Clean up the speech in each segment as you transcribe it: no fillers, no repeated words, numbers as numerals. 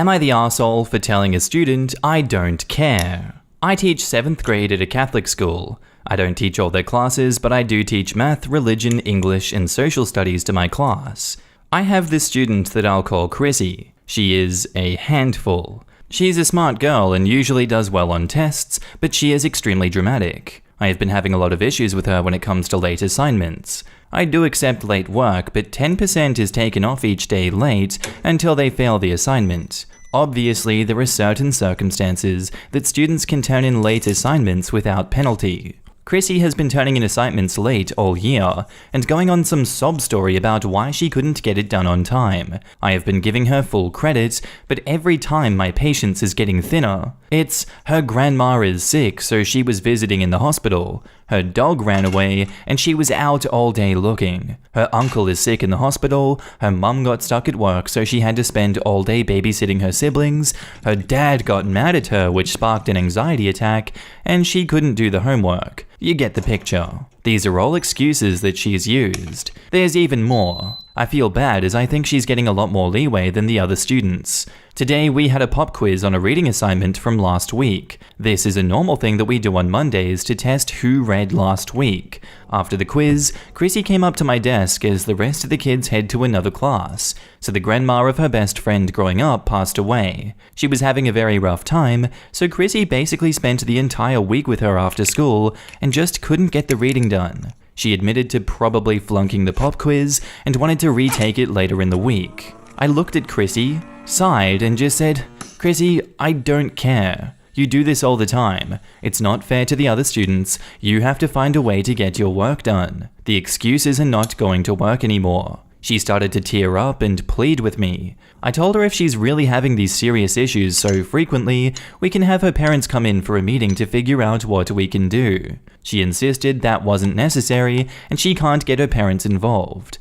Am I the arsehole for telling a student I don't care? I teach 7th grade at a Catholic school. I don't teach all their classes, but I do teach math, religion, English, and social studies to my class. I have this student that I'll call Chrissy. She is a handful. She's a smart girl and usually does well on tests, but she is extremely dramatic. I have been having a lot of issues with her when it comes to late assignments. I do accept late work, but 10% is taken off each day late until they fail the assignment. Obviously, there are certain circumstances that students can turn in late assignments without penalty. Chrissy has been turning in assignments late all year, and going on some sob story about why she couldn't get it done on time. I have been giving her full credit, but every time my patience is getting thinner. It's, her grandma is sick, so she was visiting in the hospital. Her dog ran away, and she was out all day looking. Her uncle is sick in the hospital, her mum got stuck at work, so she had to spend all day babysitting her siblings. Her dad got mad at her, which sparked an anxiety attack, and she couldn't do the homework. You get the picture. These are all excuses that she's used. There's even more. I feel bad as I think she's getting a lot more leeway than the other students. Today we had a pop quiz on a reading assignment from last week. This is a normal thing that we do on Mondays to test who read last week. After the quiz, Chrissy came up to my desk as the rest of the kids head to another class. So the grandma of her best friend growing up passed away. She was having a very rough time, so Chrissy basically spent the entire week with her after school and just couldn't get the reading done. She admitted to probably flunking the pop quiz and wanted to retake it later in the week. I looked at Chrissy, sighed, and just said, "Chrissy, I don't care. You do this all the time. It's not fair to the other students. You have to find a way to get your work done. The excuses are not going to work anymore." She started to tear up and plead with me. I told her if she's really having these serious issues so frequently, we can have her parents come in for a meeting to figure out what we can do. She insisted that wasn't necessary and she can't get her parents involved.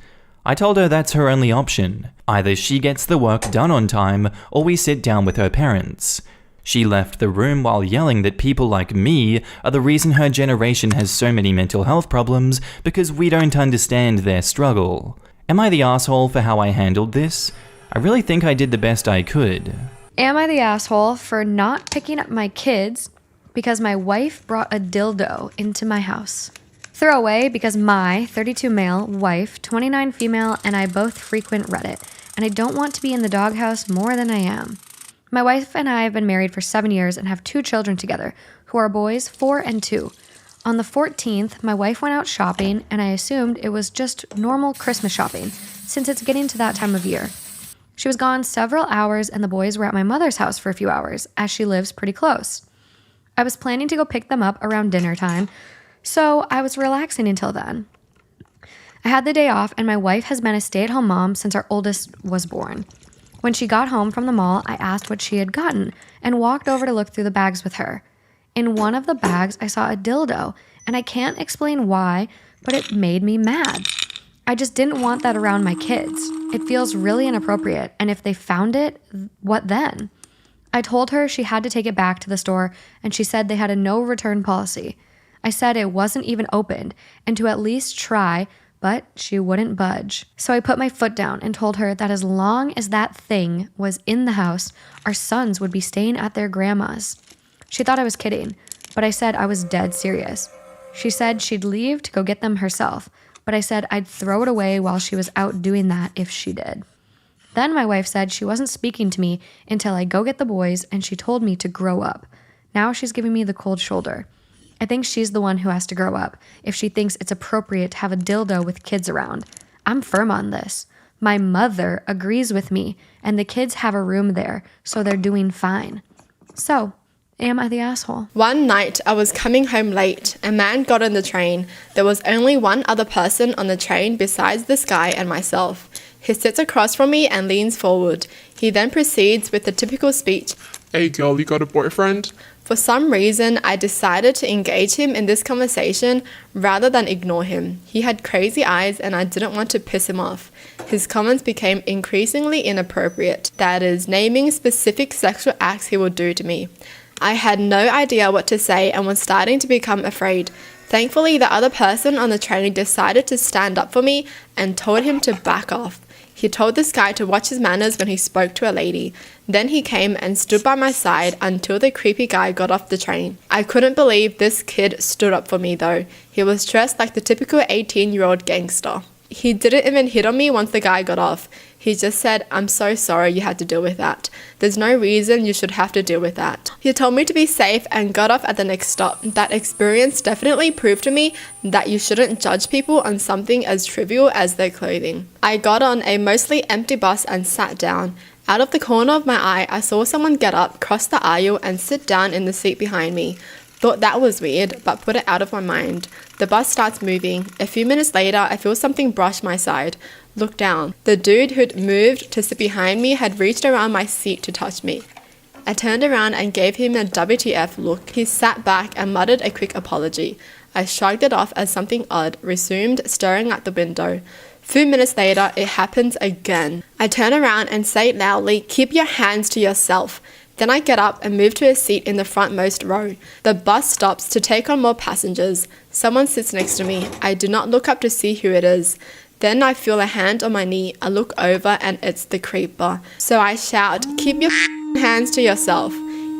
I told her that's her only option. Either she gets the work done on time or we sit down with her parents. She left the room while yelling that people like me are the reason her generation has so many mental health problems because we don't understand their struggle. Am I the asshole for how I handled this? I really think I did the best I could. Am I the asshole for not picking up my kids because my wife brought a dildo into my house? Throwaway because my 32 male, wife, 29 female, and I both frequent Reddit, and I don't want to be in the doghouse more than I am. My wife and I have been married for 7 years and have 2 children together, who are boys 4 and 2. On the 14th, my wife went out shopping, and I assumed it was just normal Christmas shopping, since it's getting to that time of year. She was gone several hours, and the boys were at my mother's house for a few hours, as she lives pretty close. I was planning to go pick them up around dinner time, so I was relaxing until then. I had the day off, and my wife has been a stay-at-home mom since our oldest was born. When she got home from the mall, I asked what she had gotten, and walked over to look through the bags with her. In one of the bags, I saw a dildo, and I can't explain why, but it made me mad. I just didn't want that around my kids. It feels really inappropriate, and if they found it, what then? I told her she had to take it back to the store, and she said they had a no return policy. I said it wasn't even opened, and to at least try, but she wouldn't budge. So I put my foot down and told her that as long as that thing was in the house, our sons would be staying at their grandma's. She thought I was kidding, but I said I was dead serious. She said she'd leave to go get them herself, but I said I'd throw it away while she was out doing that if she did. Then my wife said she wasn't speaking to me until I go get the boys, and she told me to grow up. Now she's giving me the cold shoulder. I think she's the one who has to grow up if she thinks it's appropriate to have a dildo with kids around. I'm firm on this. My mother agrees with me, and the kids have a room there, so they're doing fine. So, am I the asshole? One night, I was coming home late. A man got on the train. There was only one other person on the train besides this guy and myself. He sits across from me and leans forward. He then proceeds with the typical speech. "Hey girl, you got a boyfriend?" For some reason, I decided to engage him in this conversation rather than ignore him. He had crazy eyes and I didn't want to piss him off. His comments became increasingly inappropriate. That is, naming specific sexual acts he would do to me. I had no idea what to say and was starting to become afraid. Thankfully, the other person on the train decided to stand up for me and told him to back off. He told this guy to watch his manners when he spoke to a lady. Then he came and stood by my side until the creepy guy got off the train. I couldn't believe this kid stood up for me though. He was dressed like the typical 18-year-old gangster. He didn't even hit on me once the guy got off. He just said, "I'm so sorry you had to deal with that. There's no reason you should have to deal with that." He told me to be safe and got off at the next stop. That experience definitely proved to me that you shouldn't judge people on something as trivial as their clothing. I got on a mostly empty bus and sat down. Out of the corner of my eye, I saw someone get up, cross the aisle, and sit down in the seat behind me. Thought that was weird, but put it out of my mind. The bus starts moving. A few minutes later, I feel something brush my side. Look down. The dude who'd moved to sit behind me had reached around my seat to touch me. I turned around and gave him a WTF look. He sat back and muttered a quick apology. I shrugged it off as something odd, resumed staring at the window. Few minutes later, it happens again. I turn around and say loudly, "Keep your hands to yourself." Then I get up and move to a seat in the frontmost row. The bus stops to take on more passengers. Someone sits next to me. I do not look up to see who it is. Then I feel a hand on my knee. I look over and it's the creeper. So I shout, "Keep your hands to yourself."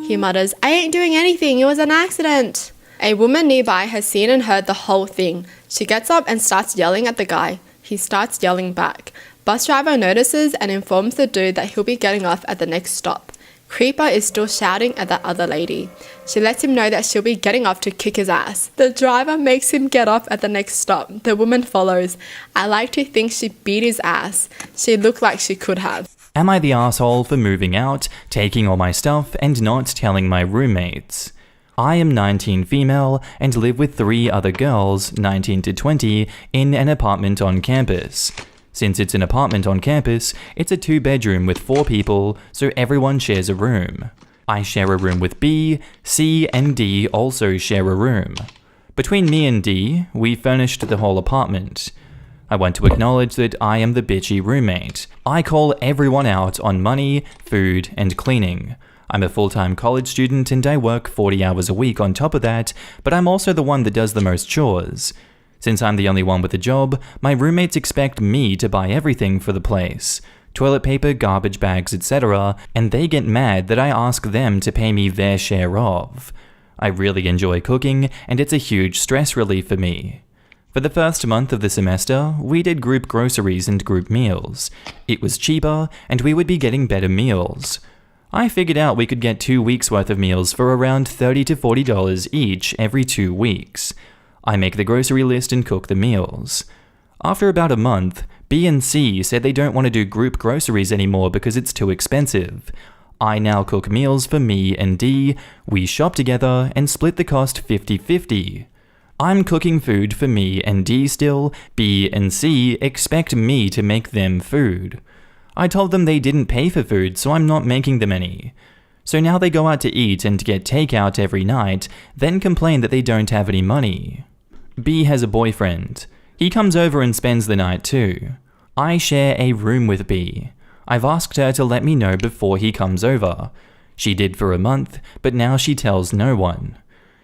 He mutters, "I ain't doing anything. It was an accident." A woman nearby has seen and heard the whole thing. She gets up and starts yelling at the guy. He starts yelling back. Bus driver notices and informs the dude that he'll be getting off at the next stop. Creeper is still shouting at that other lady. She lets him know that she'll be getting off to kick his ass. The driver makes him get off at the next stop. The woman follows. I like to think she beat his ass. She looked like she could have. Am I the asshole for moving out, taking all my stuff, and not telling my roommates? I am 19 female and live with 3 other girls, 19 to 20, in an apartment on campus. Since it's an apartment on campus, it's a 2-bedroom with 4 people, so everyone shares a room. I share a room with B, C, and D also share a room. Between me and D, we furnished the whole apartment. I want to acknowledge that I am the bitchy roommate. I call everyone out on money, food, and cleaning. I'm a full-time college student and I work 40 hours a week on top of that, but I'm also the one that does the most chores. Since I'm the only one with a job, my roommates expect me to buy everything for the place. Toilet paper, garbage bags, etc. And they get mad that I ask them to pay me their share of. I really enjoy cooking, and it's a huge stress relief for me. For the first month of the semester, we did group groceries and group meals. It was cheaper, and we would be getting better meals. I figured out we could get 2 weeks worth of meals for around $30 to $40 each every 2 weeks. I make the grocery list and cook the meals. After about a month, B and C said they don't want to do group groceries anymore because it's too expensive. I now cook meals for me and D, we shop together and split the cost 50-50. I'm cooking food for me and D still, B and C expect me to make them food. I told them they didn't pay for food, so I'm not making them any. So now they go out to eat and get takeout every night, then complain that they don't have any money. B has a boyfriend. He comes over and spends the night too. I share a room with B. I've asked her to let me know before he comes over. She did for a month, but now she tells no one.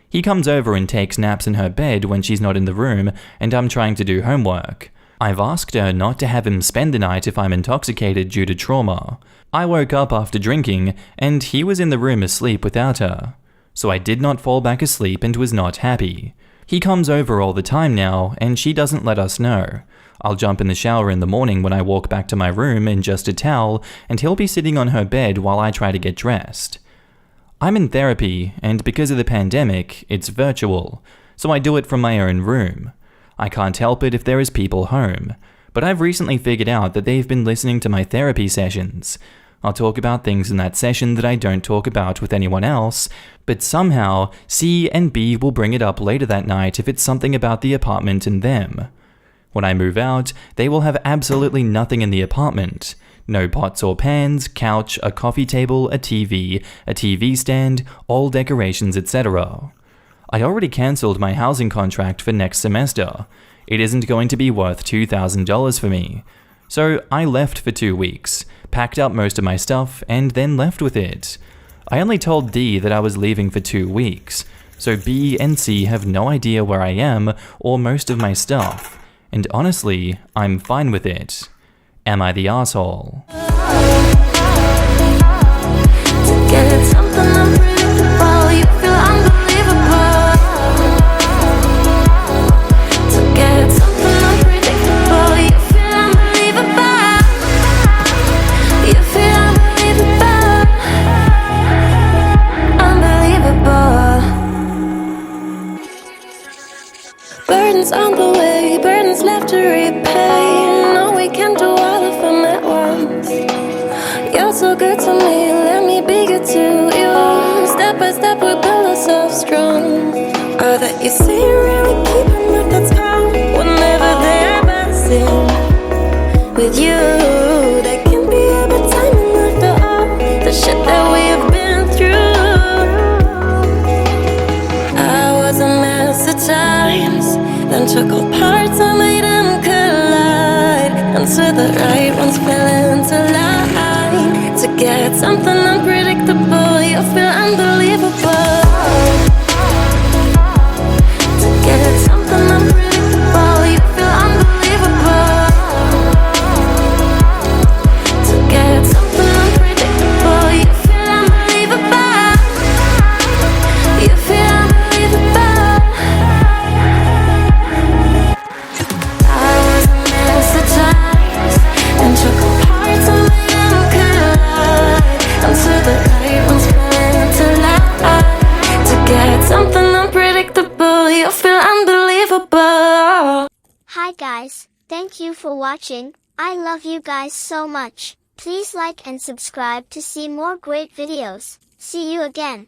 He comes over and takes naps in her bed when she's not in the room and I'm trying to do homework. I've asked her not to have him spend the night if I'm intoxicated due to trauma. I woke up after drinking and he was in the room asleep without her. So I did not fall back asleep and was not happy. He comes over all the time now, and she doesn't let us know. I'll jump in the shower in the morning when I walk back to my room in just a towel, and he'll be sitting on her bed while I try to get dressed. I'm in therapy, and because of the pandemic, it's virtual, so I do it from my own room. I can't help it if there is people home, but I've recently figured out that they've been listening to my therapy sessions. I'll talk about things in that session that I don't talk about with anyone else, but somehow C and B will bring it up later that night if it's something about the apartment and them. When I move out, they will have absolutely nothing in the apartment. No pots or pans, couch, a coffee table, a TV stand, all decorations, etc. I already cancelled my housing contract for next semester. It isn't going to be worth $2,000 for me. So I left for 2 weeks, packed up most of my stuff, and then left with it. I only told D that I was leaving for 2 weeks, so B and C have no idea where I am or most of my stuff, and honestly, I'm fine with it. Am I the asshole? To get something unpredictable, you feel unbelievable. To get something unpredictable, you feel unbelievable. You feel unbelievable. Unbelievable. Burdens on the way, burdens left to repay. No, we can't do all of them at once. You're so good to me, let me be good to you. Step by step we build ourselves strong. All that you say you really keep in mind, that's how. Whenever they're buzzing with you, there can be a bad timing after all the shit that we have been through. I was a mess at times, then took all parts and made them collide until the right ones fell into line. To get something unpredictable, you feel unbelievable. To get something unpredictable, you feel unbelievable. To get something unpredictable, you feel unbelievable. You feel unbelievable. I was a mess at times, and took apart some of them collide until the right ones fell into line. To get something unpredictable, you feel unbelievable. Hi guys, thank you for watching. I love you guys so much. Please like and subscribe to see more great videos. See you again.